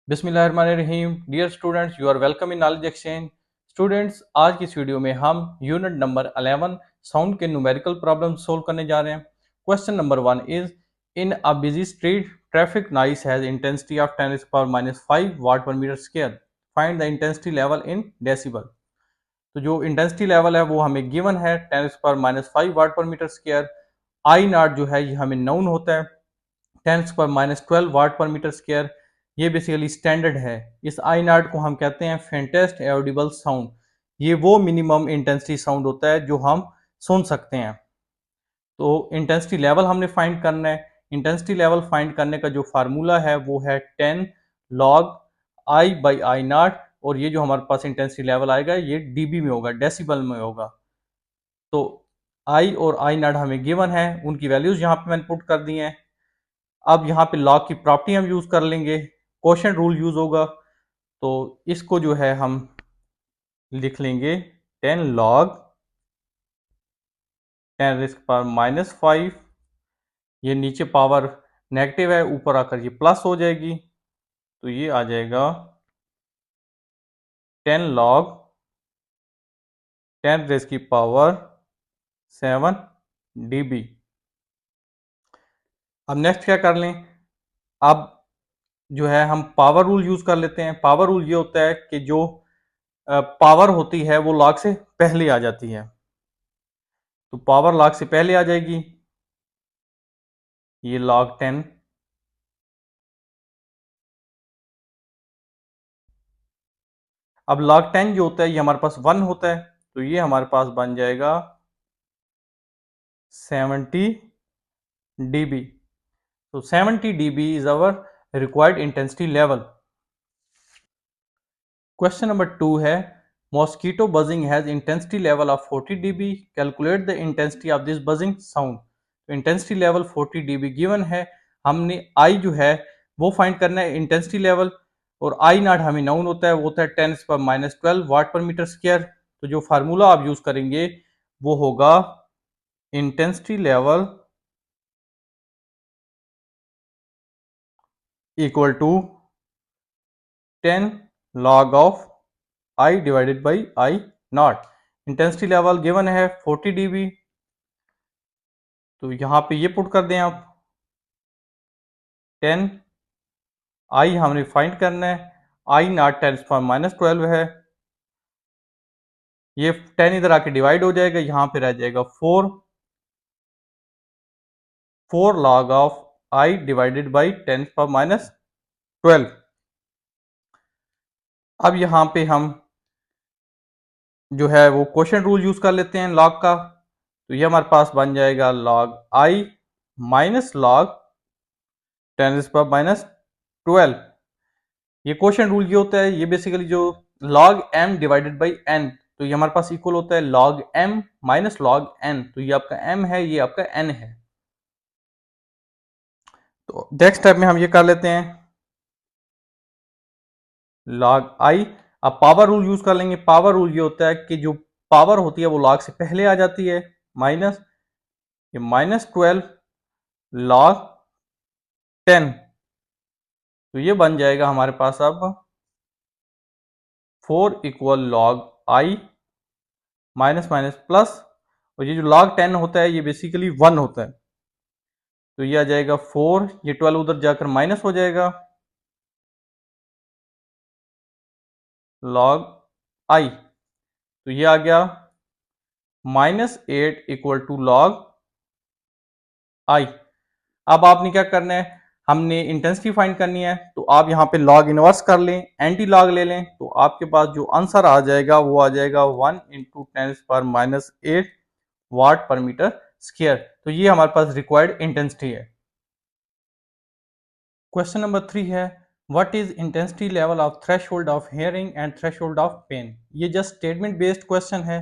बिस्मिल्लाहिर्रहमानिर्रहीम। Dear students, you are welcome in knowledge exchange. Students, आज की इस वीडियो में हम यूनिट नंबर 11 साउंड के न्यूमेरिकल प्रॉब्लम सोल्व करने जा रहे हैं। Question number 1 is in a busy street traffic noise has intensity of 10⁻⁵ watt per metre square. Find the intensity level in decibel. तो जो इंटेंसिटी लेवल है वो हमें गिवन है 10⁻⁵ watt per metre square. I not जो है ये हमें नाउन होता है 10⁻12 वाट पर मीटर स्क्वायर। ये बेसिकली स्टैंडर्ड है। इस आई नॉट को हम कहते हैं फेंटेस्ट ऑडिबल साउंड। ये वो मिनिमम इंटेंसिटी साउंड होता है जो हम सुन सकते हैं। तो इंटेंसिटी लेवल हमने फाइंड करना है। इंटेंसिटी लेवल फाइंड करने का जो फार्मूला है वो है 10 log I by I not, और ये जो हमारे पास इंटेंसिटी लेवल आएगा ये डीबी में होगा, डेसिबल में होगा। तो आई और आई नॉट हमें गिवन है, उनकी वैल्यूज यहाँ पे मैंने पुट कर दी हैं। अब यहाँ पे लॉग की प्रॉपर्टी हम यूज कर लेंगे, क्वोशंट रूल यूज होगा। तो इसको जो है हम लिख लेंगे 10 लॉग 10⁻⁵। ये नीचे पावर नेगेटिव है, ऊपर आकर ये प्लस हो जाएगी, तो ये आ जाएगा 10 लॉग 10⁻⁷ dB। अब नेक्स्ट क्या कर लें, अब जो है हम पावर रूल यूज कर लेते हैं। पावर रूल ये होता है कि जो पावर होती है वो लॉग से पहले आ जाती है। तो पावर लॉग से पहले आ जाएगी, ये log 10। अब log 10 जो होता है ये हमारे पास 1 होता है, तो ये हमारे पास बन जाएगा 70 dB। तो 70 dB is our required intensity level. Question number 2 है mosquito buzzing has intensity level of 40 dB। Calculate the intensity of this buzzing sound. तो इंटेंसिटी लेवल 40 dB गिवन है। हमने आई जो है वो फाइंड करना है इंटेंसिटी लेवल, और आई नॉट हमें नाउन होता है, वो होता है 10⁻⁻12 वाट पर मीटर स्क्वायर। तो जो फार्मूला आप यूज करेंगे वो होगा intensity level equal to 10 log of I divided by I nought. Intensity level given है 40 dB, तो यहां पे ये पुट कर दें आप 10। आई हमने फाइंड करना है, आई नॉट 10⁻⁻12 है। ये 10 इधर आके डिवाइड हो जाएगा, यहां पे रह जाएगा 4 log of I divided by 10⁻⁻12। अब यहां पे हम जो है वो क्वोशंट रूल यूज कर लेते हैं लॉग का। तो ये हमारे पास बन जाएगा log आई माइनस log 10⁻⁻12। ये क्वोशंट रूल ये होता है, ये बेसिकली जो log m divided by n, तो ये हमारे पास इक्वल होता है log m minus log n। तो ये आपका m है, ये आपका n है। तो नेक्स्ट स्टेप में हम ये कर लेते हैं log i। अब पावर रूल यूज कर लेंगे। पावर रूल ये होता है कि जो पावर होती है वो log से पहले आ जाती है, माइनस ये -12 log 10। तो ये बन जाएगा हमारे पास अब 4 equal log i minus minus plus, और ये जो log 10 होता है ये बेसिकली 1 होता है। तो ये आ जाएगा 4, ये 12 उधर जाकर माइनस हो जाएगा log i। तो ये आ गया -8 इक्वल टू log i। अब आपने क्या करना है, हमने इंटेंसिटी फाइंड करनी है, तो आप यहाँ पे log इनवर्स कर लें, एंटी लॉग ले लें, तो आपके पास जो आंसर आ जाएगा वो आ जाएगा 1 इंटू 10⁻⁸ वाट पर मीटर स्क्वायर। तो ये हमारे पास रिक्वायर्ड इंटेंसिटी है। क्वेश्चन नंबर 3 है what is intensity level of threshold of hearing and threshold of pain. ये जस्ट स्टेटमेंट बेस्ड क्वेश्चन है।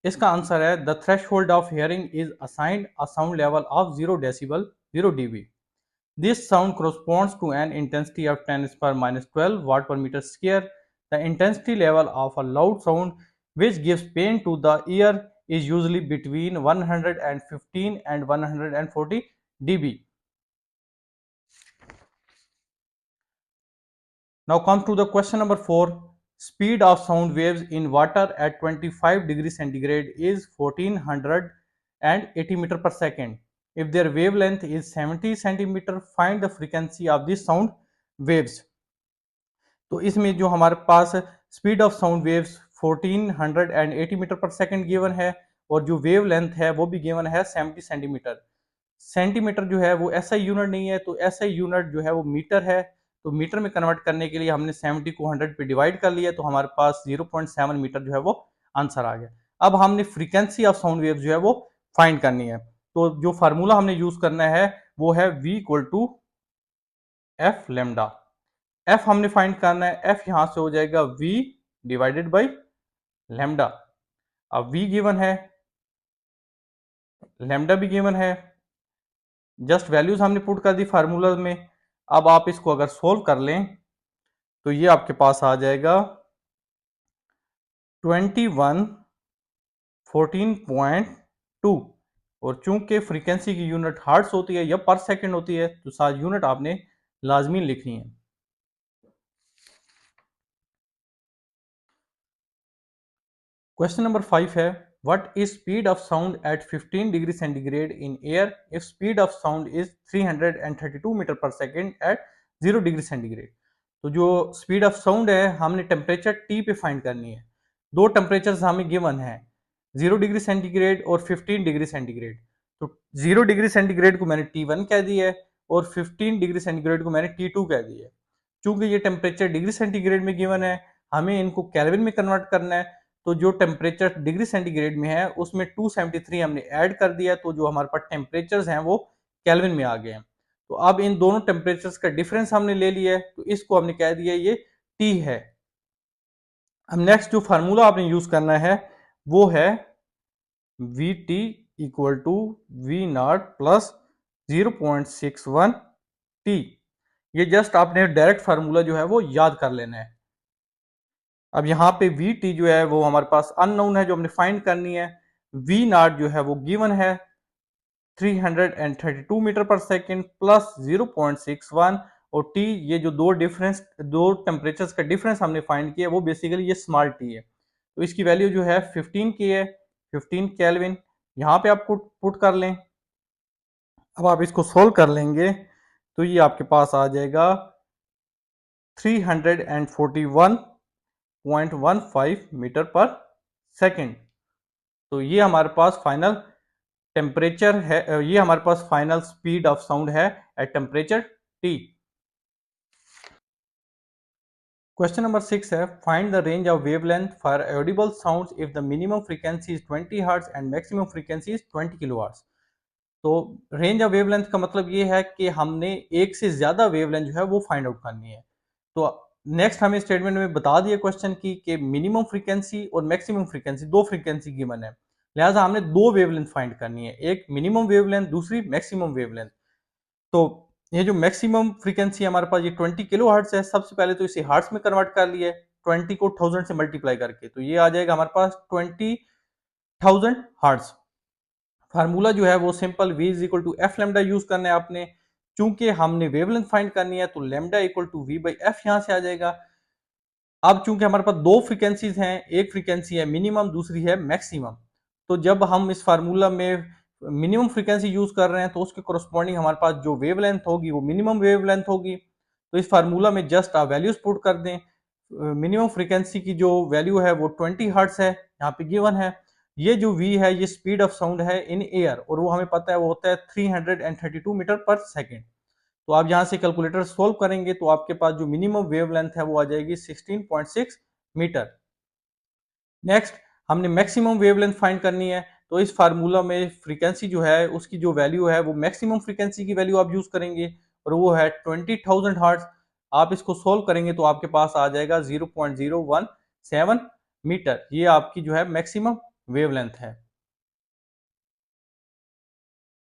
इसका आंसर है the threshold of hearing is assigned a sound level of 0 decibel 0 dB। This sound corresponds to an intensity of 10⁻⁻12 watt per meter square. The intensity level of a loud sound which gives pain to the ear is usually between 115 and 140 dB. Now come to the question number 4. Speed of sound waves in water at 25 degrees centigrade is 1480 meter per second. If their wavelength is 70 centimeter, find the frequency of these sound waves. तो इसमें जो हमारे पास speed of sound waves 1480 metre per second given है और जो wave length है वो भी गिवन है 70 सेंटीमीटर। सेंटीमीटर जो है वो एसआई यूनिट नहीं है, तो एसआई यूनिट जो है वो मीटर है। तो मीटर में कन्वर्ट करने के लिए हमने 70 को 100 पे डिवाइड कर लिया, तो हमारे पास 0.7 मीटर जो है वो आंसर आ गया। अब हमने फ्रीक्वेंसी ऑफ साउंड वेव जो है वो फाइंड करनी है। तो जो फार्मूला हमने यूज करना है वो है v equal to f lambda. F हमने फाइंड करना है, एफ यहां से हो जाएगा v डिवाइडेड बाई लेमडा। अब v गिवन है, लेमडा भी गिवन है, जस्ट वैल्यूज हमने पुट कर दी फार्मूला में। अब आप इसको अगर सोल्व कर लें तो ये आपके पास आ जाएगा 2114.2 और चूंकि फ्रीक्वेंसी की यूनिट हर्ट्ज होती है या पर सेकंड होती है तो सारी यूनिट आपने लाजमी लिखनी है। क्वेश्चन नंबर 5 है, what is speed of sound at 15 degree centigrade in air if speed of sound is 332 metre per second at 0 degree centigrade. तो जो स्पीड ऑफ साउंड है हमने टेम्परेचर टी पे फाइंड करनी है। दो टेम्परेचर हमें गिवन है, 0 डिग्री सेंटीग्रेड और 15 डिग्री सेंटीग्रेड। तो 0 डिग्री सेंटीग्रेड को मैंने T1 कह दिया है और 15 डिग्री सेंटीग्रेड को मैंने T2 कह दिया है। चूंकि ये टेम्परेचर डिग्री सेंटीग्रेड में गिवन है, हमें इनको केल्विन में कन्वर्ट करना है। तो जो टेम्परेचर डिग्री सेंटीग्रेड में है उसमें 273 हमने ऐड कर दिया, तो जो हमारे पास टेम्परेचर्स हैं वो केल्विन में आ गए हैं। तो अब इन दोनों टेम्परेचर्स का डिफरेंस हमने ले लिया है, तो इसको हमने कह दिया ये T है। अब नेक्स्ट जो फार्मूला आपने यूज करना है वो है v t equal to v nought plus 0.61 t. ये जस्ट आपने डायरेक्ट फार्मूला जो है वो याद कर लेना है। अब यहाँ पे वी टी जो है वो हमारे पास अननोन है जो हमने फाइंड करनी है। वी नॉट जो है वो गिवन है 332 मीटर पर सेकेंड प्लस 0.61 और टी, ये जो दो टेम्परेचर्स का डिफरेंस हमने फाइंड किया वो बेसिकली ये स्मॉल टी है। तो इसकी वैल्यू जो है 15 की है, 15 केल्विन। यहाँ पे आप पुट कर लें। अब आप इसको सोल्व कर लेंगे तो ये आपके पास आ जाएगा 341.15 मीटर पर सेकेंड। तो ये हमारे पास फाइनल टेम्परेचर है, ये हमारे पास फाइनल स्पीड ऑफ साउंड है at temperature T. Question number 6 है, find the range of wavelength for Audible sounds if the minimum frequency is 20 hertz and maximum frequency is 20 kilohertz. तो range of wavelength का मतलब ये है कि हमने एक से ज्यादा वेवलेंथ जो है वो फाइंड आउट करनी है। तो नेक्स्ट हमें स्टेटमेंट में बता दिया क्वेश्चन की कि मिनिमम फ्रीक्वेंसी और मैक्सिमम फ्रीक्वेंसी, दो फ्रीक्वेंसी गिवन है, लिहाजा हमने दो वेवलेंथ फाइंड करनी है, एक मिनिमम वेवलेंथ, दूसरी मैक्सिमम वेवलेंथ। तो ये जो मैक्सिमम फ्रीक्वेंसी हमारे पास ये 20 किलो हर्ट्ज है। सबसे पहले तो इसे हर्ट्ज में कन्वर्ट कर लिया है 20 को 1000 से मल्टीप्लाई करके, तो ये आ जाएगा हमारे पास 20,000 हर्ट्ज। फार्मूला जो है वो simple v is equal to f lambda use करना है आपने। चूंकि हमने वेवलेंथ फाइंड करनी है तो lambda equal to v by f यहां से आ जाएगा। अब चूंकि हमारे पास दो फ्रीक्वेंसीज हैं, एक फ्रीक्वेंसी है मिनिमम, दूसरी है मैक्सिमम, तो जब हम इस फार्मूला में मिनिमम फ्रीक्वेंसी यूज कर रहे हैं तो उसके कोरस्पॉन्डिंग हमारे पास जो वेवलेंथ होगी वो मिनिमम वेवलेंथ होगी। तो इस फार्मूला में जस्ट आप वैल्यूज पुट कर दें। मिनिमम फ्रीक्वेंसी की जो वैल्यू है वो 20 हर्ट्ज है, यहाँ पे गिवन है। ये जो v है ये स्पीड ऑफ साउंड है इन एयर और वो हमें पता है वो होता है 332 मीटर पर सेकेंड। तो आप यहाँ से कैलकुलेटर सोल्व करेंगे तो आपके पास जो मिनिमम वेवलेंथ है वो आ जाएगी 16.6 मीटर। नेक्स्ट हमने मैक्सिमम वेवलेंथ फाइंड करनी है, तो इस फार्मूला में फ्रीक्वेंसी जो है उसकी जो वैल्यू है वो मैक्सिमम फ्रीक्वेंसी की वैल्यू आप यूज करेंगे और वो है 20,000 हर्ट्ज। आप इसको सोल्व करेंगे तो आपके पास आ जाएगा 0.017 मीटर। ये आपकी जो है मैक्सिमम वेवलेंथ है।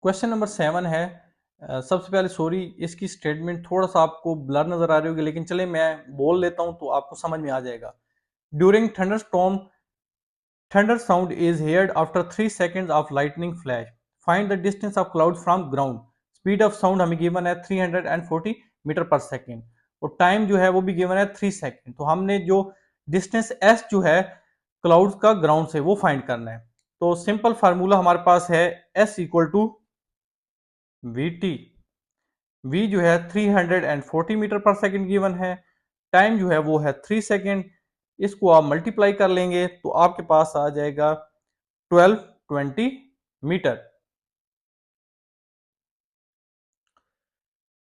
क्वेश्चन नंबर 7 है, सबसे पहले सॉरी इसकी स्टेटमेंट थोड़ा सा आपको ब्लर नजर आ रही होगी, लेकिन चले मैं बोल लेता हूं तो आपको समझ में आ जाएगा। During thunderstorm thunder sound is heard after 3 seconds of lightning flash. Find the distance of cloud from ground. Speed of sound हमें given है 340 मीटर पर सेकेंड। और टाइम जो है वो भी गिवन है 3 सेकेंड। तो हमने जो डिस्टेंस एस जो है क्लाउड का ग्राउंड से वो फाइंड करना है। तो सिंपल फार्मूला हमारे पास है s equal to v t. V जो है 340 मीटर पर सेकेंड गिवन है, टाइम जो है वो है 3 सेकेंड। इसको आप मल्टीप्लाई कर लेंगे तो आपके पास आ जाएगा 1220 मीटर।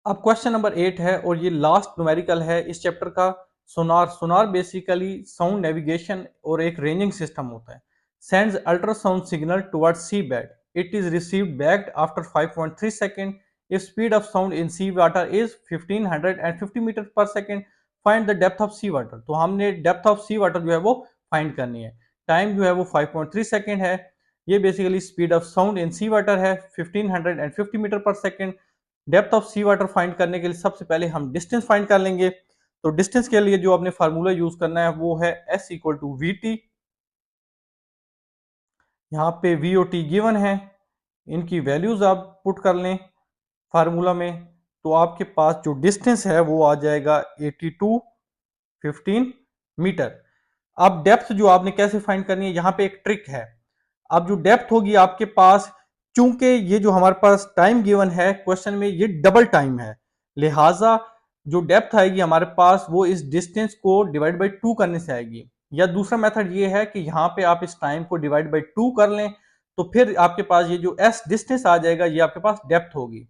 अब क्वेश्चन नंबर 8 है और ये लास्ट न्यूमेरिकल है इस चैप्टर का। Sonar sonar basically sound navigation और एक रेंजिंग सिस्टम होता है। Sends ultrasound signal towards sea bed, it is received back after 5.3 second. If speed of sound in sea water is 1550 metre per second, find the depth of sea water. तो हमने depth of sea water जो है वो find करनी है। Time जो है वो 5.3 सेकेंड है। ये basically speed of sound in sea water है 1550 metre per second. Depth of sea water find करने के लिए सबसे पहले हम डिस्टेंस फाइंड कर लेंगे। तो डिस्टेंस के लिए जो आपने फार्मूला यूज करना है वो है s equal to v t. यहाँ पे वी ओ टी गिवन है, इनकी वैल्यूज आप पुट कर लें फार्मूला में। तो आपके पास जो डिस्टेंस है वो आ जाएगा 8215 मीटर। अब डेप्थ जो आपने कैसे फाइंड करनी है, यहाँ पे एक ट्रिक है। अब जो डेप्थ होगी आपके पास, चूंकि ये जो हमारे पास टाइम गिवन है क्वेश्चन में ये डबल टाइम है, लिहाजा जो डेप्थ आएगी हमारे पास वो इस डिस्टेंस को डिवाइड बाई 2 करने से आएगी। या दूसरा मेथड ये है कि यहाँ पे आप इस टाइम को डिवाइड बाई 2 कर लें, तो फिर आपके पास ये जो एस डिस्टेंस आ जाएगा ये आपके पास डेप्थ होगी।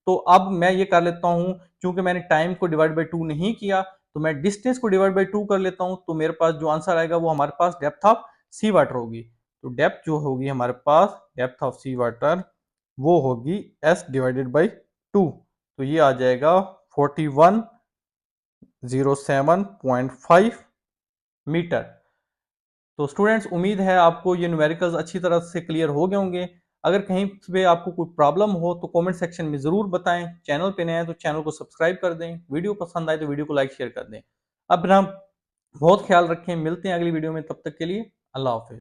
तो अब मैं ये कर लेता हूं, क्योंकि मैंने टाइम को डिवाइड बाई 2 नहीं किया तो मैं डिस्टेंस को डिवाइड बाई 2 कर लेता हूं। तो मेरे पास जो आंसर आएगा वो हमारे पास डेप्थ ऑफ सी वाटर होगी। तो डेप्थ जो होगी हमारे पास, डेप्थ ऑफ सी वाटर वो होगी एस डिवाइडेड बाई 2। तो ये आ जाएगा 4107.5 मीटर। तो स्टूडेंट्स उम्मीद है आपको ये न्यूमेरिकल्स अच्छी तरह से क्लियर हो गए होंगे। अगर कहीं पे आपको कोई प्रॉब्लम हो तो कमेंट सेक्शन में ज़रूर बताएं। चैनल पे नए हैं तो चैनल को सब्सक्राइब कर दें, वीडियो पसंद आए तो वीडियो को लाइक शेयर कर दें। अब हम बहुत ख्याल रखें, मिलते हैं अगली वीडियो में, तब तक के लिए अल्लाह हाफिज़।